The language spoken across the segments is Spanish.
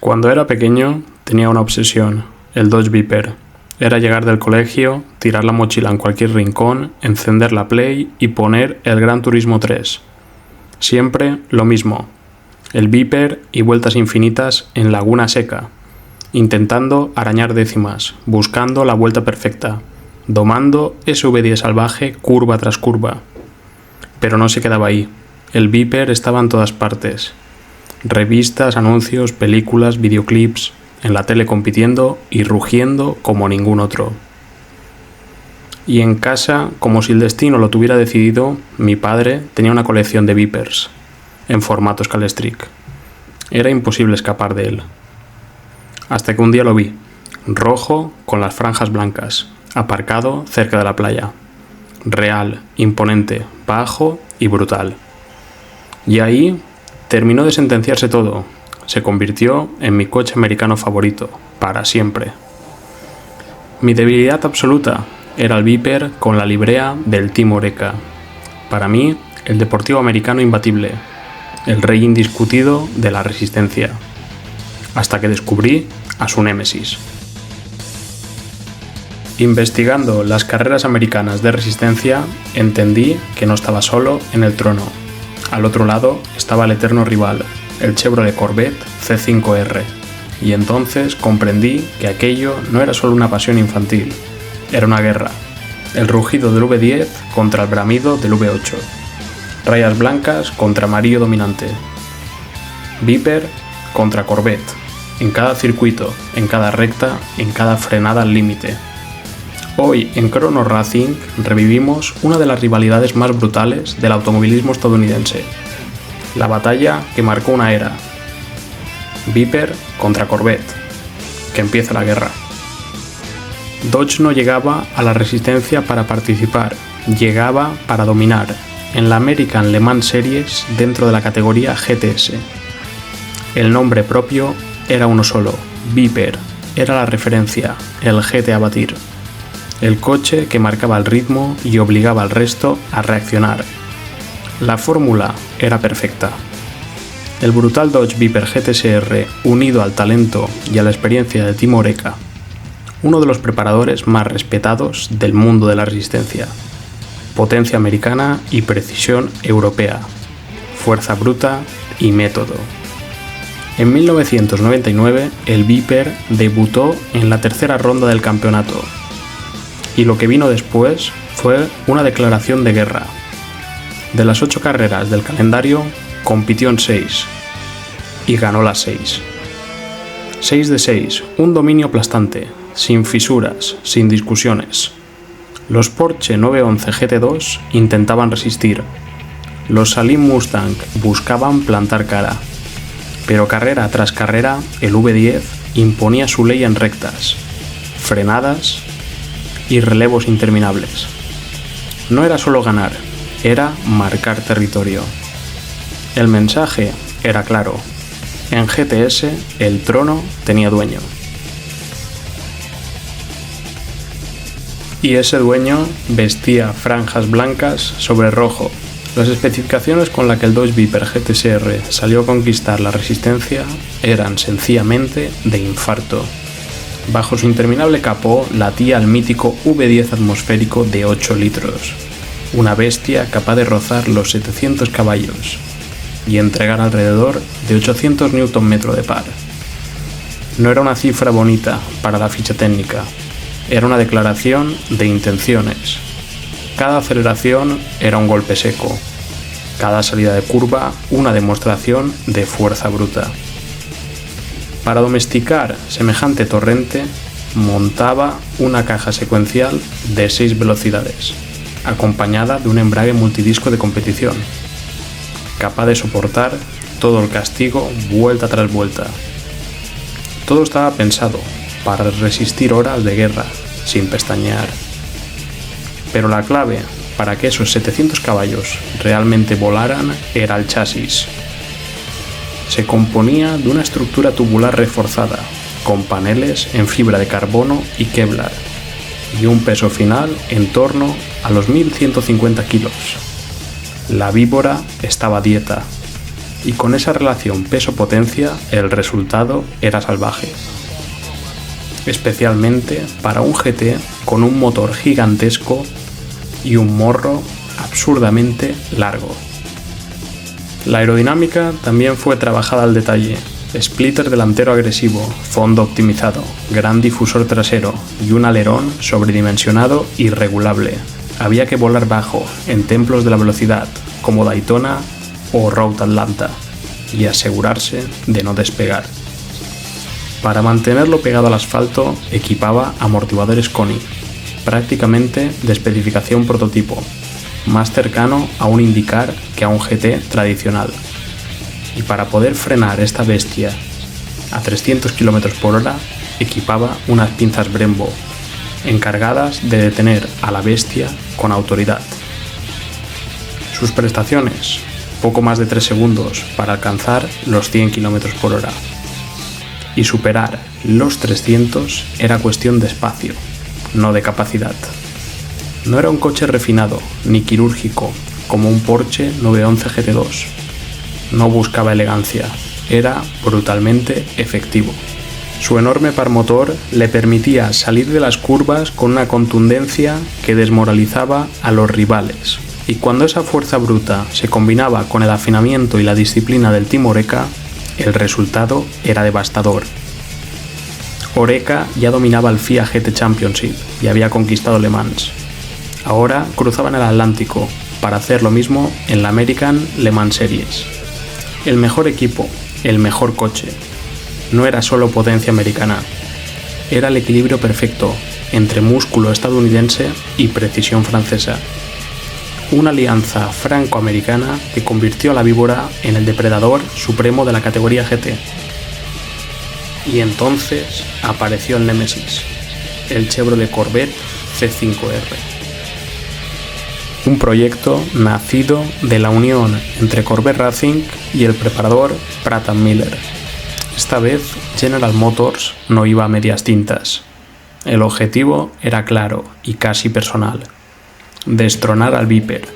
Cuando era pequeño tenía una obsesión, el Dodge Viper. Era llegar del colegio, tirar la mochila en cualquier rincón, encender la Play y poner el Gran Turismo 3. Siempre lo mismo, el Viper y vueltas infinitas en Laguna Seca, intentando arañar décimas, buscando la vuelta perfecta, domando ese V10 salvaje curva tras curva. Pero no se quedaba ahí, el Viper estaba en todas partes. Revistas, anuncios, películas, videoclips, en la tele compitiendo y rugiendo como ningún otro. Y en casa, como si el destino lo tuviera decidido, mi padre tenía una colección de Vipers, en formato Scalestric. Era imposible escapar de él. Hasta que un día lo vi, rojo con las franjas blancas, aparcado cerca de la playa. Real, imponente, bajo y brutal. Y ahí terminó de sentenciarse todo. Se convirtió en mi coche americano favorito, para siempre. Mi debilidad absoluta era el Viper con la librea del Team Oreca. Para mí, el deportivo americano imbatible, el rey indiscutido de la resistencia. Hasta que descubrí a su némesis. Investigando las carreras americanas de resistencia, entendí que no estaba solo en el trono. Al otro lado estaba el eterno rival, el Chevrolet Corvette C5R, y entonces comprendí que aquello no era solo una pasión infantil, era una guerra. El rugido del V10 contra el bramido del V8. Rayas blancas contra amarillo dominante. Viper contra Corvette, en cada circuito, en cada recta, en cada frenada al límite. Hoy en Chrono Racing revivimos una de las rivalidades más brutales del automovilismo estadounidense. La batalla que marcó una era. Viper contra Corvette. Que empieza la guerra. Dodge no llegaba a la resistencia para participar, llegaba para dominar en la American Le Mans Series dentro de la categoría GTS. El nombre propio era uno solo, Viper, era la referencia, el GT a batir. El coche que marcaba el ritmo y obligaba al resto a reaccionar. La fórmula era perfecta. El brutal Dodge Viper GTSR unido al talento y a la experiencia de Team Oreca, uno de los preparadores más respetados del mundo de la resistencia. Potencia americana y precisión europea. Fuerza bruta y método. En 1999 el Viper debutó en la tercera ronda del campeonato. Y lo que vino después fue una declaración de guerra. De las 8 carreras del calendario, compitió en 6 y ganó las 6. 6 de 6, un dominio aplastante, sin fisuras, sin discusiones. Los Porsche 911 GT2 intentaban resistir. Los Saleen Mustang buscaban plantar cara. Pero carrera tras carrera, el V10 imponía su ley en rectas, frenadas y relevos interminables. No era solo ganar, era marcar territorio. El mensaje era claro. En GTS el trono tenía dueño. Y ese dueño vestía franjas blancas sobre rojo. Las especificaciones con las que el Dodge Viper GTSR salió a conquistar la resistencia eran sencillamente de infarto. Bajo su interminable capó latía el mítico V10 atmosférico de 8 litros, una bestia capaz de rozar los 700 caballos y entregar alrededor de 800 Nm de par. No era una cifra bonita para la ficha técnica, era una declaración de intenciones. Cada aceleración era un golpe seco, cada salida de curva una demostración de fuerza bruta. Para domesticar semejante torrente, montaba una caja secuencial de 6 velocidades, acompañada de un embrague multidisco de competición, capaz de soportar todo el castigo vuelta tras vuelta. Todo estaba pensado para resistir horas de guerra, sin pestañear. Pero la clave para que esos 700 caballos realmente volaran era el chasis. Se componía de una estructura tubular reforzada, con paneles en fibra de carbono y Kevlar, y un peso final en torno a los 1150 kilos. La víbora estaba a dieta. y con esa relación peso-potencia el resultado era salvaje. Especialmente para un GT con un motor gigantesco y un morro absurdamente largo. La aerodinámica también fue trabajada al detalle. Splitter delantero agresivo, fondo optimizado, gran difusor trasero y un alerón sobredimensionado y regulable. Había que volar bajo, en templos de la velocidad, como Daytona o Road Atlanta, y asegurarse de no despegar. Para mantenerlo pegado al asfalto, equipaba amortiguadores Koni, prácticamente de especificación prototipo, más cercano a un IndyCar que a un GT tradicional. Y para poder frenar esta bestia a 300 km/h, equipaba unas pinzas Brembo, encargadas de detener a la bestia con autoridad. Sus prestaciones, poco más de 3 segundos para alcanzar los 100 km/h. Y superar los 300 era cuestión de espacio, no de capacidad. No era un coche refinado ni quirúrgico como un Porsche 911 GT2. No buscaba elegancia, era brutalmente efectivo. Su enorme par motor le permitía salir de las curvas con una contundencia que desmoralizaba a los rivales. Y cuando esa fuerza bruta se combinaba con el afinamiento y la disciplina del Team Oreca, el resultado era devastador. Oreca ya dominaba el FIA GT Championship y había conquistado Le Mans. Ahora cruzaban el Atlántico para hacer lo mismo en la American Le Mans Series. El mejor equipo, el mejor coche. No era solo potencia americana, era el equilibrio perfecto entre músculo estadounidense y precisión francesa. Una alianza franco-americana que convirtió a la víbora en el depredador supremo de la categoría GT. Y entonces apareció el némesis, el Chevrolet Corvette C5R. Un proyecto nacido de la unión entre Corvette Racing y el preparador Pratt & Miller. Esta vez General Motors no iba a medias tintas. El objetivo era claro y casi personal: destronar al Viper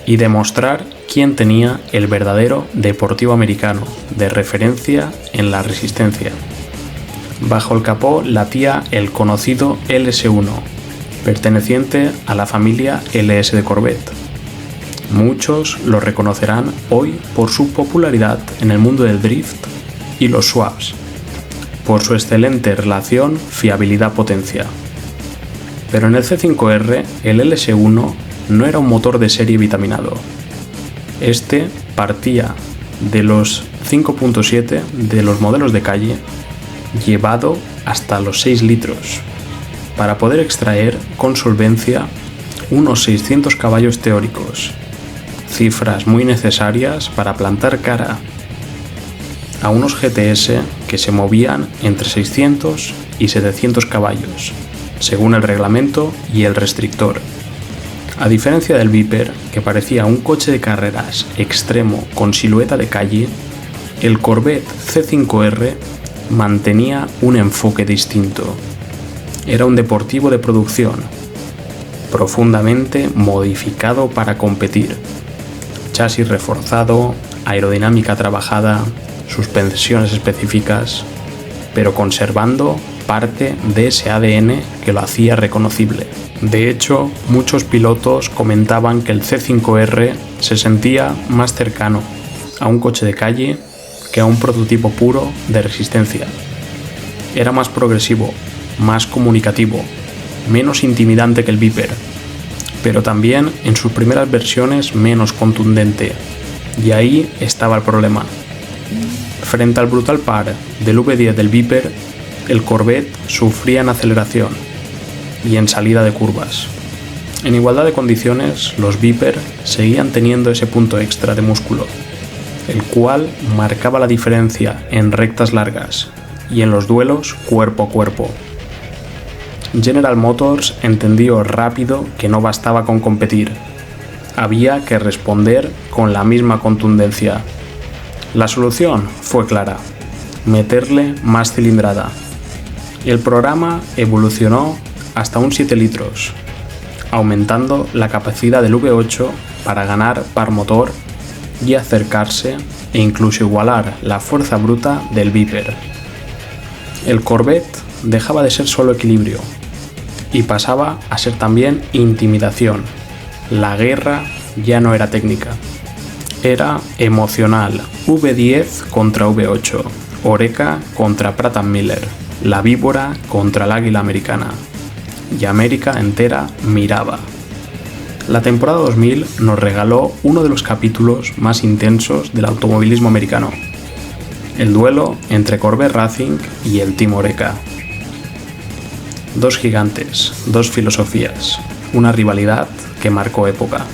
y demostrar quién tenía el verdadero deportivo americano de referencia en la resistencia. Bajo el capó latía el conocido LS1, perteneciente a la familia LS de Corvette. Muchos lo reconocerán hoy por su popularidad en el mundo del drift y los swaps, por su excelente relación fiabilidad-potencia. Pero en el C5R, el LS1 no era un motor de serie vitaminado. Este partía de los 5.7 de los modelos de calle, llevado hasta los 6 litros, para poder extraer con solvencia unos 600 caballos teóricos, cifras muy necesarias para plantar cara a unos GTS que se movían entre 600 y 700 caballos, según el reglamento y el restrictor. A diferencia del Viper, que parecía un coche de carreras extremo con silueta de calle, el Corvette C5R mantenía un enfoque distinto. Era un deportivo de producción, profundamente modificado para competir. Chasis reforzado, aerodinámica trabajada, suspensiones específicas, pero conservando parte de ese ADN que lo hacía reconocible. De hecho, muchos pilotos comentaban que el C5R se sentía más cercano a un coche de calle que a un prototipo puro de resistencia. Era más progresivo, más comunicativo, menos intimidante que el Viper, pero también en sus primeras versiones menos contundente. Y ahí estaba el problema. Frente al brutal par del V10 del Viper, el Corvette sufría en aceleración y en salida de curvas. En igualdad de condiciones, los Viper seguían teniendo ese punto extra de músculo, el cual marcaba la diferencia en rectas largas y en los duelos cuerpo a cuerpo. General Motors entendió rápido que no bastaba con competir, había que responder con la misma contundencia. La solución fue clara: meterle más cilindrada. El programa evolucionó hasta un 7 litros, aumentando la capacidad del V8 para ganar par motor y acercarse e incluso igualar la fuerza bruta del Viper. El Corvette dejaba de ser solo equilibrio y pasaba a ser también intimidación. La guerra ya no era técnica, era emocional. V10 contra V8, Oreca contra Pratt & Miller, la víbora contra el águila americana. Y América entera miraba. La temporada 2000 nos regaló uno de los capítulos más intensos del automovilismo americano, el duelo entre Corvette Racing y el Team Oreca. Dos gigantes, dos filosofías, una rivalidad que marcó época.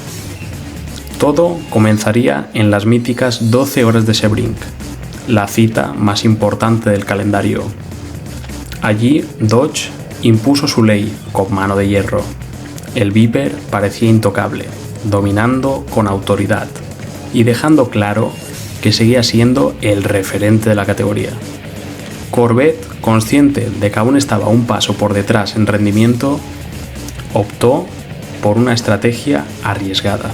Todo comenzaría en las míticas 12 horas de Sebring, la cita más importante del calendario. Allí Dodge impuso su ley con mano de hierro. El Viper parecía intocable, dominando con autoridad y dejando claro que seguía siendo el referente de la categoría. Corvette, consciente de que aún estaba un paso por detrás en rendimiento, optó por una estrategia arriesgada.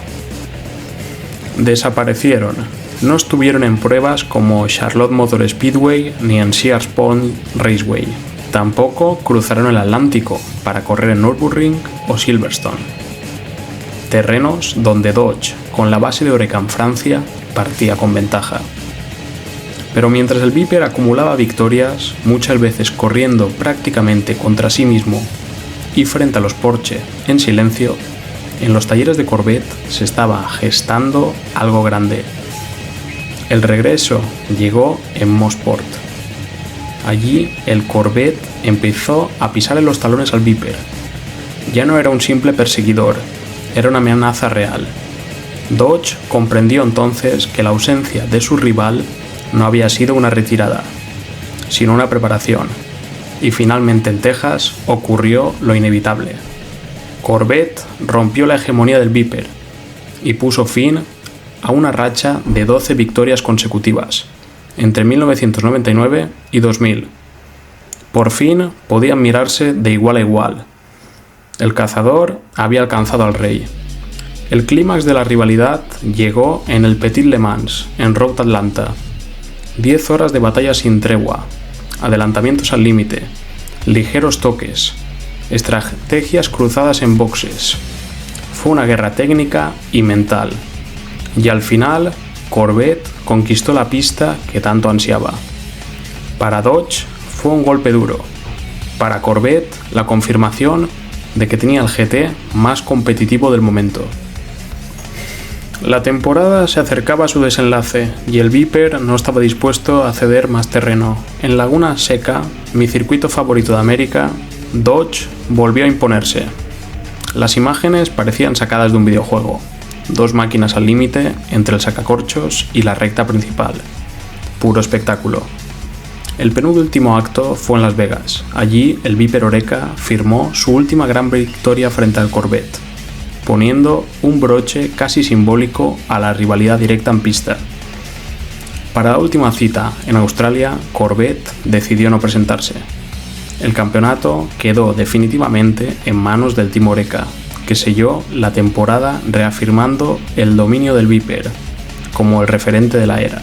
Desaparecieron, no estuvieron en pruebas como Charlotte Motor Speedway ni en Sears Point Raceway. Tampoco cruzaron el Atlántico para correr en Nürburgring o Silverstone, terrenos donde Dodge, con la base de Oreca en Francia, partía con ventaja. Pero mientras el Viper acumulaba victorias, muchas veces corriendo prácticamente contra sí mismo y frente a los Porsche en silencio, en los talleres de Corvette se estaba gestando algo grande. El regreso llegó en Mosport. Allí el Corvette empezó a pisarle los talones al Viper. Ya no era un simple perseguidor, era una amenaza real. Dodge comprendió entonces que la ausencia de su rival no había sido una retirada, sino una preparación. Y finalmente en Texas ocurrió lo inevitable. Corvette rompió la hegemonía del Viper y puso fin a una racha de 12 victorias consecutivas entre 1999 y 2000. Por fin podían mirarse de igual a igual. El cazador había alcanzado al rey. El clímax de la rivalidad llegó en el Petit Le Mans, en Road Atlanta. 10 horas de batalla sin tregua, adelantamientos al límite, ligeros toques, estrategias cruzadas en boxes. Fue una guerra técnica y mental. Y al final, Corvette conquistó la pista que tanto ansiaba. Para Dodge fue un golpe duro. Para Corvette, la confirmación de que tenía el GT más competitivo del momento. La temporada se acercaba a su desenlace y el Viper no estaba dispuesto a ceder más terreno. En Laguna Seca, mi circuito favorito de América, Dodge volvió a imponerse. Las imágenes parecían sacadas de un videojuego. 2 máquinas al límite entre el sacacorchos y la recta principal. Puro espectáculo. El penúltimo acto fue en Las Vegas. Allí el Viper Oreca firmó su última gran victoria frente al Corvette, poniendo un broche casi simbólico a la rivalidad directa en pista. Para la última cita en Australia, Corvette decidió no presentarse. El campeonato quedó definitivamente en manos del Team Oreca, que selló la temporada reafirmando el dominio del Viper como el referente de la era,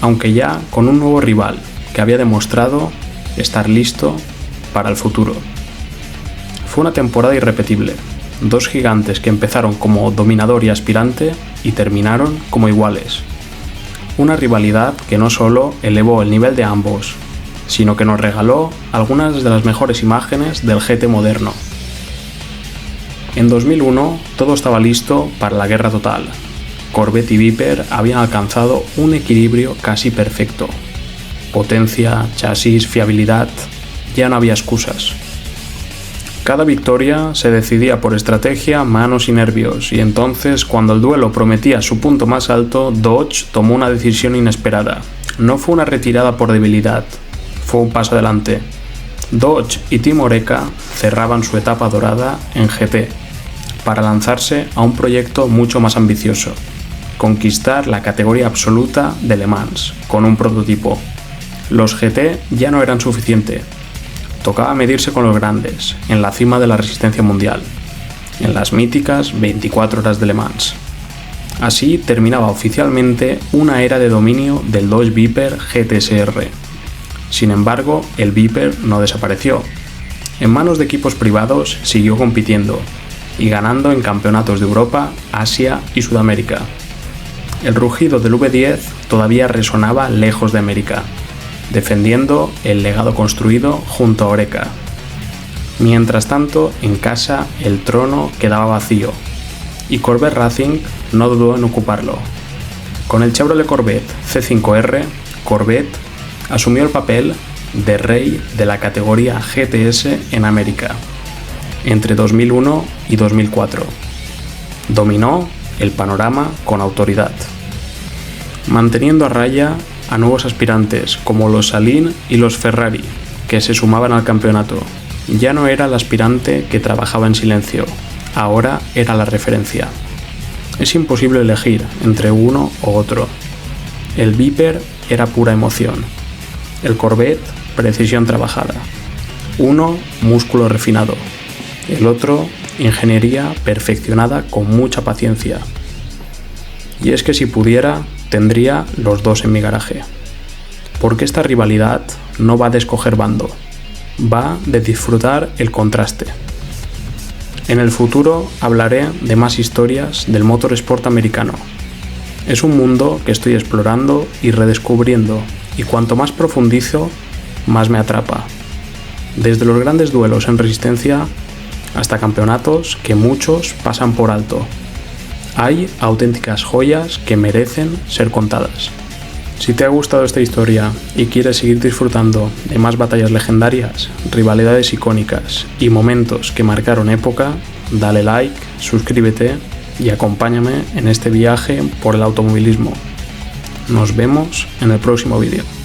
aunque ya con un nuevo rival que había demostrado estar listo para el futuro. Fue una temporada irrepetible, 2 gigantes que empezaron como dominador y aspirante y terminaron como iguales. Una rivalidad que no solo elevó el nivel de ambos, sino que nos regaló algunas de las mejores imágenes del GT moderno. En 2001 todo estaba listo para la guerra total. Corvette y Viper habían alcanzado un equilibrio casi perfecto. Potencia, chasis, fiabilidad, ya no había excusas. Cada victoria se decidía por estrategia, manos y nervios, y entonces, cuando el duelo prometía su punto más alto, Dodge tomó una decisión inesperada. No fue una retirada por debilidad, fue un paso adelante. Dodge y Team Oreca cerraban su etapa dorada en GT, para lanzarse a un proyecto mucho más ambicioso: conquistar la categoría absoluta de Le Mans con un prototipo. Los GT ya no eran suficiente. Tocaba medirse con los grandes, en la cima de la resistencia mundial, en las míticas 24 horas de Le Mans. Así terminaba oficialmente una era de dominio del Dodge Viper GTSR. Sin embargo, el Viper no desapareció. En manos de equipos privados siguió compitiendo y ganando en campeonatos de Europa, Asia y Sudamérica. El rugido del V10 todavía resonaba lejos de América, defendiendo el legado construido junto a Oreca. Mientras tanto, en casa el trono quedaba vacío y Corvette Racing no dudó en ocuparlo. Con el Chevrolet Corvette C5R, Corvette asumió el papel de rey de la categoría GTS en América entre 2001 y 2004. Dominó el panorama con autoridad, manteniendo a raya a nuevos aspirantes como los Salin y los Ferrari, que se sumaban al campeonato. Ya no era el aspirante que trabajaba en silencio, ahora era la referencia. Es imposible elegir entre uno o otro. El Viper era pura emoción, el Corvette precisión trabajada, uno músculo refinado, el otro ingeniería perfeccionada con mucha paciencia. Y es que si pudiera, tendría los dos en mi garaje. Porque esta rivalidad no va de escoger bando, va de disfrutar el contraste. En el futuro hablaré de más historias del motorsport americano. Es un mundo que estoy explorando y redescubriendo, y cuanto más profundizo, más me atrapa. Desde los grandes duelos en resistencia hasta campeonatos que muchos pasan por alto. Hay auténticas joyas que merecen ser contadas. Si te ha gustado esta historia y quieres seguir disfrutando de más batallas legendarias, rivalidades icónicas y momentos que marcaron época, dale like, suscríbete y acompáñame en este viaje por el automovilismo. Nos vemos en el próximo vídeo.